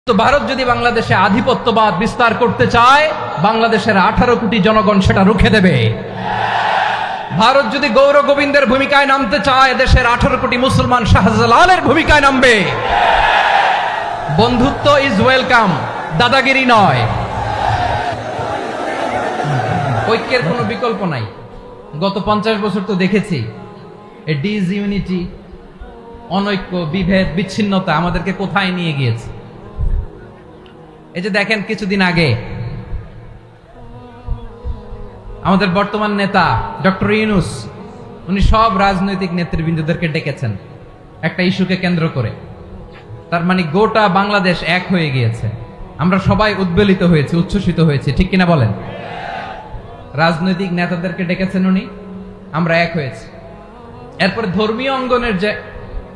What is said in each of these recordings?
তো ভারত যদি বাংলাদেশে আধিপত্যবাদ বিস্তার করতে চায়, বাংলাদেশের 18 কোটি জনগণ সেটা রুখে দেবে। ভারত যদি গৌর গোবিন্দের ভূমিকায় নামতে চায়, দেশের 18 কোটি মুসলমান শাহজালালের ভূমিকায় নামবে। বন্ধুত্ব ইজ ওয়েলকাম, দাদাগিরি নয়। ঐক্যের কোনো বিকল্প নাই। গত 50 বছর তো দেখেছি এই ডিসইউনিটি, অনৈক্য, বিভেদ, বিচ্ছিন্নতা আমাদেরকে কোথায় নিয়ে গিয়েছে। এই যে দেখেন, কিছুদিন আগে আমাদের বর্তমান নেতা ডক্টর ইউনূস, উনি সব রাজনৈতিক নেতৃবৃন্দদেরকে ডেকেছেন একটা ইস্যুকে কেন্দ্র করে। তার মানে গোটা বাংলাদেশ এক হয়ে গিয়েছে। আমরা সবাই উদ্বেলিত হয়েছি, উচ্ছ্বসিত হয়েছি, ঠিক কিনা বলেন? রাজনৈতিক নেতাদেরকে ডেকেছেন উনি, আমরা এক হয়েছি। এরপরে ধর্মীয় অঙ্গনের যে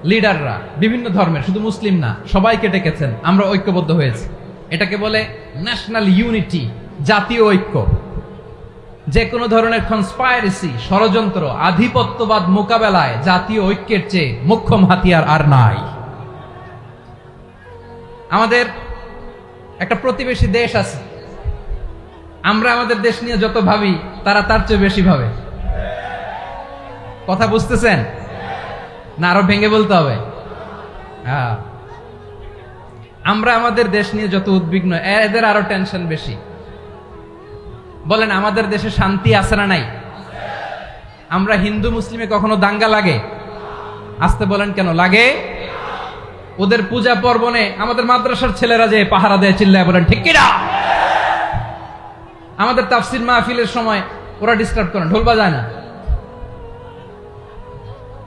লিডাররা, বিভিন্ন ধর্মের, শুধু মুসলিম না, সবাইকে ডেকেছেন, আমরা ঐক্যবদ্ধ হয়েছি। এটাকে বলে ন্যাশনাল ইউনিটি, জাতীয় ঐক্য। যে কোনো ধরনের কনস্পাইরেসি, ষড়যন্ত্র, আধিপত্যবাদ মোকাবেলায় জাতীয় ঐক্যের চেয়ে মোক্ষম হাতিয়ার আর নাই। আমাদের একটা প্রতিবেশী দেশ আছে, আমরা আমাদের দেশ নিয়ে যত ভাবি, তারা তার চেয়ে বেশি ভাবে। কথা বুঝতেছেন না? আরো ভেঙে বলতে হবে। হ্যাঁ, আমরা আমাদের দেশ নিয়ে যত উদ্বিগ্ন, এদের আরো টেনশন বেশি। বলেন, আমাদের দেশে শান্তি আছে না নাই? আমরা হিন্দু মুসলিমে কখনো দাঙ্গা লাগে? আসতে বলেন, কেন লাগে? ওদের পূজা পার্বণে আমাদের মাদ্রাসার ছেলেরা যে পাহারা দেয়, চিল্লায় বলেন ঠিক কিনা? আমাদের তাফসির মাহফিলের সময় ওরা ডিস্টার্ব করে, ঢোল বাজায় না।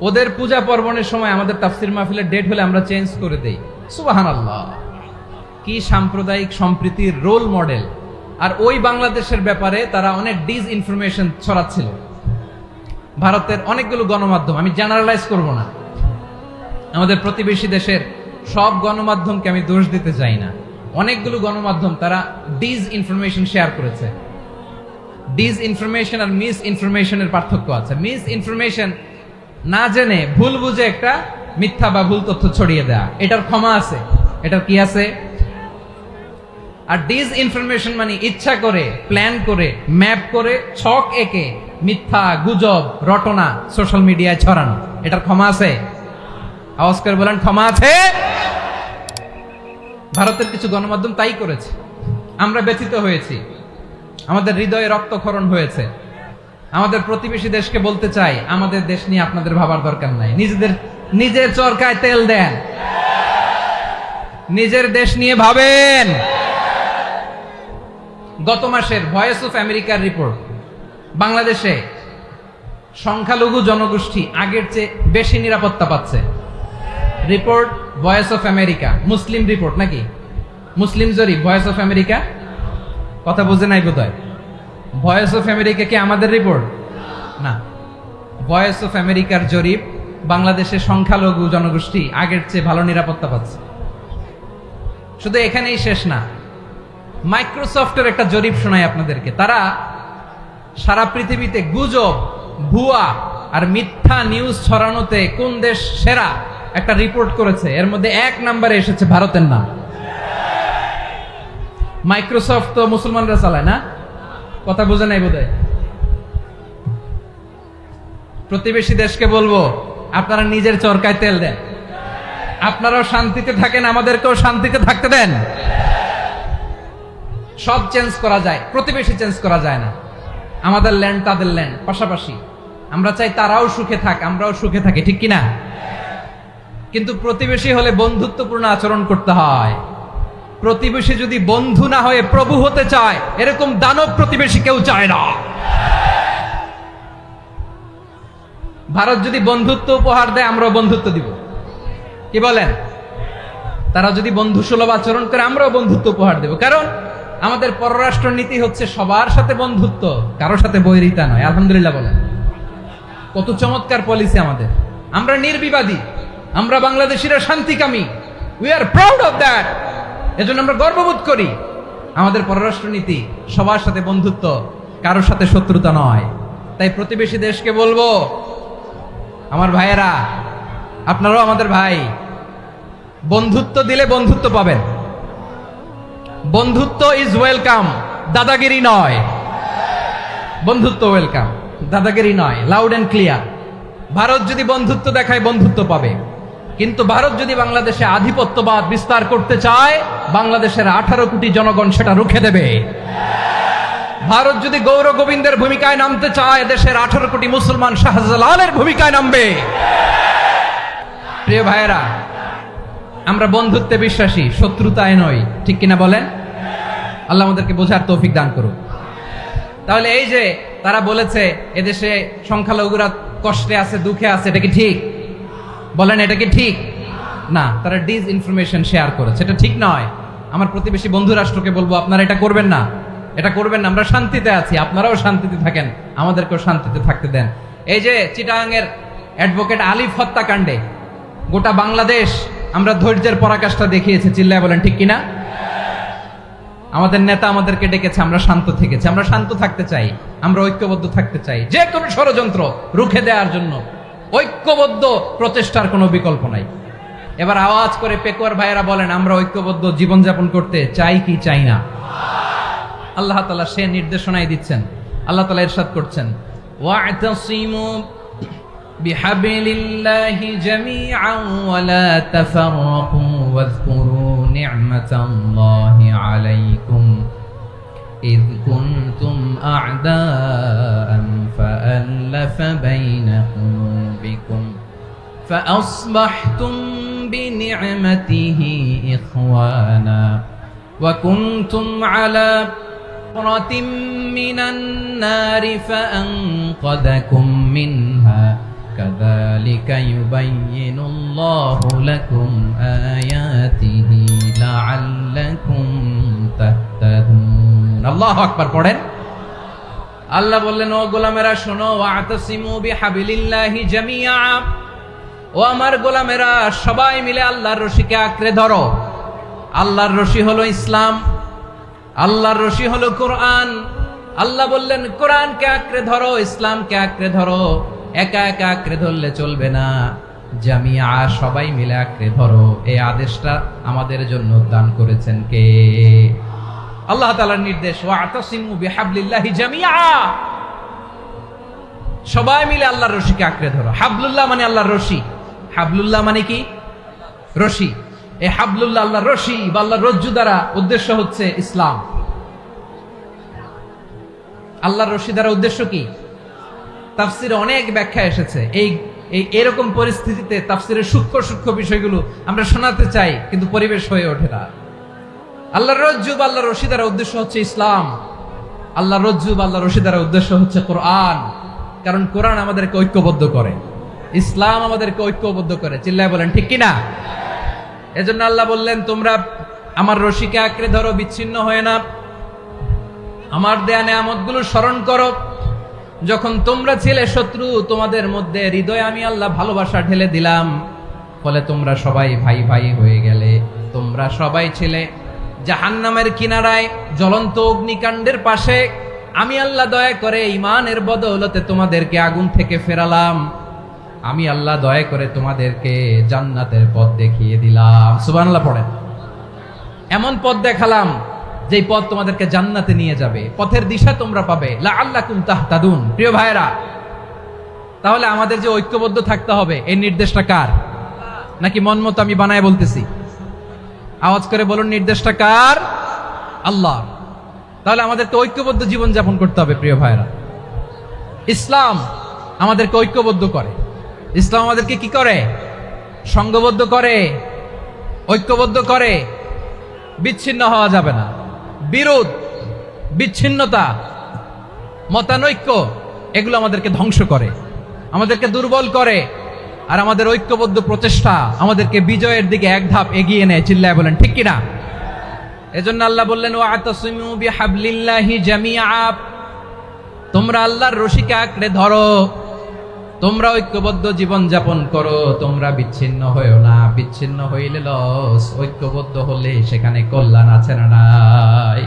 ওদের পূজা পার্বণের সময় আমাদের তাফসির মাহফিলের ডেট হলে আমরা চেঞ্জ করে দেই। সুবহানাল্লাহ, কি সাম্প্রদায়িক সম্প্রীতির রোল মডেল। আর ওই বাংলাদেশের ব্যাপারে তারা অনেক ডিসইনফরমেশন ছড়াচ্ছিল। ভারতের অনেকগুলো গণমাধ্যম, আমি জেনারেলাইজ করব না, আমাদের প্রতিবেশী দেশের সব গণমাধ্যমকে আমি দোষ দিতে চাই না। অনেকগুলো গণমাধ্যম তারা ডিসইনফরমেশন শেয়ার করেছে। ডিসইনফরমেশন আর মিস ইনফরমেশনের পার্থক্য আছে। মিস ইনফরমেশন না জেনে ভুল বুঝে একটা মিথ্যা বা ভুল তথ্য ছড়িয়ে দেয়া, এটার ক্ষমা আছে, এটার কি আছে। আর ডিসইনফরমেশন মানে ইচ্ছা করে, প্ল্যান করে, ম্যাপ করে, ছক এঁকে মিথ্যা, গুজব, রটনা সোশ্যাল মিডিয়ায় ছড়ানো, এটার ক্ষমা আছে? আওয়াজ করে বলেন, ক্ষমা আছে? ভারতের কিছু গণমাধ্যম তাই করেছে। আমরা ব্যথিত হয়েছি, আমাদের হৃদয়ে রক্তক্ষরণ হয়েছে। আমাদের প্রতিবেশী দেশকে বলতে চাই, আমাদের দেশ নিয়ে আপনাদের ভাবার দরকার নাই। নিজের চরকায় তেল দেন, নিজের দেশ নিয়ে ভাবেন। গত মাসের ভয়েস অফ আমেরিকার রিপোর্ট, বাংলাদেশে সংখ্যালঘু জনগোষ্ঠী আগের চেয়ে বেশি নিরাপত্তা পাচ্ছে। Report voice of America, Muslim report নাকি? মুসলিম জরিপ, ভয়েস অফ আমেরিকা। কথা বুঝে নাই বোধহয়। ভয়েস অফ আমেরিকা কি আমাদের রিপোর্ট না? ভয়েস অফ আমেরিকার জরিপ, বাংলাদেশের সংখ্যালঘু জনগোষ্ঠী আগের চেয়ে ভালো নিরাপত্তা পাচ্ছে। শুধু এখানেই শেষ না, মাইক্রোসফটের একটা জরিপ শোনাই আপনাদেরকে। তারা সারা পৃথিবীতে গুজব, ভুয়া আর মিথ্যা নিউজ ছড়ানোতে কোন দেশ সেরা একটা রিপোর্ট করেছে। এর মধ্যে 1 নম্বরে এসেছে ভারতের নাম। মাইক্রোসফট তো মুসলমানরা চালায় না? কথা বোঝে নাই বোধহয়। প্রতিবেশী দেশকে বলবো, আপনারা নিজের চরকায় তেল দেন, আপনারাও শান্তিতে থাকেন, আমাদেরকেও শান্তিতে থাকতে দেন। সব চেঞ্জ করা যায়, প্রতিবেশী চেঞ্জ করা যায় না। আমাদের ল্যান্ড তাদের ল্যান্ড, পাশাপাশি। আমরা চাই তারাও সুখে থাক, আমরাও সুখে থাকি, ঠিক কিনা? কিন্তু প্রতিবেশী হলে বন্ধুত্বপূর্ণ আচরণ করতে হয়। প্রতিবেশী যদি বন্ধু না হয়ে প্রভু হতে চায়, এরকম দানব প্রতিবেশী কেউ চায় না। ভারত যদি বন্ধুত্ব উপহার দেয়, আমরাও বন্ধুত্ব দিব। কি বলেন? তারা যদি বন্ধু সুলভ আচরণ করে, আমরাও বন্ধুত্ব উপহার দেব। কারণ আমাদের পররাষ্ট্র নীতি হচ্ছে সবার সাথে বন্ধুত্ব, কারোর সাথে বৈরিতা নয়। আলহামদুলিল্লাহ বলেন, কত চমৎকার পলিসি আমাদের। আমরা নির্বিবাদী, আমরা বাংলাদেশিরা শান্তিকামী। We are proud of that. এজন্য আমরা গর্ববোধ করি। আমাদের পররাষ্ট্র নীতি সবার সাথে বন্ধুত্ব, কারোর সাথে শত্রুতা নয়। তাই প্রতিবেশী দেশকে বলবো, আমার ভাইয়েরা, আপনারাও আমাদের ভাই, বন্ধুত্ব দিলে বন্ধুত্ব পাবেন। বন্ধুত্ব ইজ ওয়েলকাম, দাদাগিরি নয়। বন্ধুত্ব ওয়েলকাম, দাদাগিরি নয়, লাউড এন্ড ক্লিয়ার। ভারত যদি বন্ধুত্ব দেখায় বন্ধুত্ব পাবে, কিন্তু ভারত যদি বাংলাদেশে আধিপত্যবাদ বিস্তার করতে চায়, বাংলাদেশের 18 কোটি জনগণ সেটা রুখে দেবে। ভারত যদি গৌর গোবিন্দের ভূমিকায় নামতে চায়, দেশের 18 কোটি মুসলমান শাহজালালের ভূমিকায় নামবে। প্রিয় ভাইয়েরা, আমরা বন্ধুত্বে বিশ্বাসী, শত্রুতায় নই, ঠিক কিনা বলেন? আল্লাহ আমাদেরকে বোঝার তৌফিক দান করুন। তাহলে এই যে তারা বলেছে এদেশে সংখ্যালঘুরা কষ্টে আছে, দুঃখে আছে, এটা কি ঠিক? বলেন, এটা কি ঠিক? না, তারা ডিস ইনফরমেশন শেয়ার করেছে, এটা ঠিক নয়। আমার প্রতিবেশী বন্ধু রাষ্ট্রকে বলবো, আপনারা এটা করবেন না, এটা করবেন না। আমরা শান্তিতে আছি, আপনারাও শান্তিতে থাকেন, আমাদেরকেও শান্তিতে থাকতে দেন। এই যে চিটাগাংয়ের অ্যাডভোকেট আলিফ হত্যাকাণ্ডে গোটা বাংলাদেশ আমরা ধৈর্যের পরাকাষ্ঠা দেখিয়েছে, চিল্লায় বলেন ঠিক কিনা? আমাদের নেতা আমাদেরকে ডেকেছে, আমরা শান্ত থেকেছি। আমরা শান্ত থাকতে চাই, আমরা ঐক্যবদ্ধ থাকতে চাই। যে কোনো ষড়যন্ত্র রুখে দেওয়ার জন্য ঐক্যবদ্ধ প্রচেষ্টার কোনো বিকল্প নাই। এবার আওয়াজ করে পেকুয়ার ভাইয়েরা বলেন, আমরা ঐক্যবদ্ধ জীবনযাপন করতে চাই কি চাই না? আল্লাহ তাআলা সে নির্দেশনাই দিচ্ছেন। আল্লাহ তাআলা ইরশাদ করছেন, ওয়া'তাসিমু বিহাবলিল্লাহি জামিআন ওয়া লা তাফাররাকু ওয়াযকুরু নি'মাতাল্লাহি আলাইকুম إذ كنتم أعداء فألف بين قلوبكم فأصبحتم بنعمته إخوانا وكنتم على حفرة من النار فأنقذكم منها كذلك يبين الله لكم آياته لعلكم تهتدون আল্লাহু আকবার পড়েন। আল্লাহ বললেন, ও গোলামেরা শোনো, ওয়া'তাসিমু বিহাবলিল্লাহি জামিআ, ও আমার গোলামেরা সবাই মিলে আল্লাহর রশিকে আঁকড়ে ধরো। আল্লাহর রশি হলো ইসলাম, আল্লাহর রশি হলো কোরআন। আল্লাহ বললেন, কোরআনকে আঁকড়ে ধরো, ইসলামকে আঁকড়ে ধরো। একা একা আঁকড়ে ধরলে চলবে না, জামিআ সবাই মিলে আঁকড়ে ধরো। এই আদেশটা আমাদের জন্য দান করেছেন কে? আল্লাহ তাআলার নির্দেশ, ওয়া'তাসিমু বিহাবলিল্লাহি জামিআ, সবাই মিলে আল্লাহর রশিকে আঁকড়ে ধরো। হাবলুল্লাহ মানে আল্লাহর রশি। হাবলুল্লাহ মানে কি? রশি। এই হাবলুল্লাহ আল্লাহর রশি বা আল্লাহর রজ্জু দ্বারা উদ্দেশ্য হচ্ছে ইসলাম। আল্লাহর রশি দ্বারা উদ্দেশ্য কি? তাফসিরে অনেক ব্যাখ্যা এসেছে। এরকম পরিস্থিতিতে তাফসিরের সূক্ষ্ম সূক্ষ্ম বিষয়গুলো আমরা শোনাতে চাই, কিন্তু পরিবেশ হয়ে ওঠে না। আল্লাহর রজ্জু বা আল্লাহর রশি দ্বারা উদ্দেশ্য হচ্ছে ইসলাম। আল্লাহর রজ্জু বা আল্লাহর রশি দ্বারা উদ্দেশ্য হচ্ছে কোরআন। কারণ কোরআন আমাদেরকে ঐক্যবদ্ধ করে, ইসলাম আমাদেরকে ঐক্যবদ্ধ করে। চিল্লায় বলেন ঠিক কিনা? এজন্য আল্লাহ বললেন, তোমরা আমার রশিকে আঁকড়ে ধরো, বিচ্ছিন্ন হয়ে না। আমার দেয়া নেয়ামতগুলো স্মরণ করো। যখন তোমরা ছিলে শত্রু, তোমাদের মধ্যে হৃদয়ে আমি আল্লাহ ভালোবাসা ঢেলে দিলাম, ফলে তোমরা সবাই ভাই ভাই হয়ে গেলে। তোমরা সবাই ছিলে জাহান্নামের কিনারায়, জ্বলন্ত অগ্নিকাণ্ডের পাশে। আমি আল্লাহ দয়া করে ঈমানের বদৌলতে তোমাদেরকে আগুন থেকে ফেরালাম। আমি আল্লাহ দয়া করে তোমাদেরকে জান্নাতের পথ দেখিয়ে দিলাম। সুবহানাল্লাহ পড়েন। এমন পথ দেখালাম যেই পথ তোমাদেরকে জান্নাতে নিয়ে যাবে, পথের দিশা তোমরা পাবে। লাআল্লাকুম তাহতাদুন। প্রিয় ভাইরা, তাহলে আমাদের যে ঐক্যবদ্ধ থাকতে হবে, এই নির্দেশটা কার? নাকি মন মতো আমি বানায় বলতেছি? আওয়াজ করে বলুন, নির্দেশটা কার? আল্লাহ। তাহলে আমাদেরকে ঐক্যবদ্ধ জীবন যাপন করতে হবে। প্রিয় ভাইরা, ইসলাম আমাদেরকে ঐক্যবদ্ধ করে। ইসলাম আমাদেরকে কি করে? সংঘবদ্ধ করে, ঐক্যবদ্ধ করে। বিচ্ছিন্ন হওয়া যাবে না। বিরোধ, বিচ্ছিন্নতা, মতানৈক্য, এগুলো আমাদেরকে ধ্বংস করে, আমাদেরকে দুর্বল করে। আর আমাদের ঐক্যবদ্ধ প্রচেষ্টা আমাদেরকে বিজয়ের দিকে এক ধাপ এগিয়ে নেয়। চিল্লায় বলেন ঠিক কিনা? এজন্য আল্লাহ বললেন, ওয়া'তাসিমু বিহাবলিল্লাহি জামিআ, তোমরা আল্লাহর রশিকে আঁকড়ে ধরো, তোমরা ঐক্যবদ্ধ জীবন যাপন করো, তোমরা বিচ্ছিন্ন হয়েও না। বিচ্ছিন্ন হইলে লস, ঐক্যবদ্ধ হলে সেখানে কল্যাণ আছে না নাই?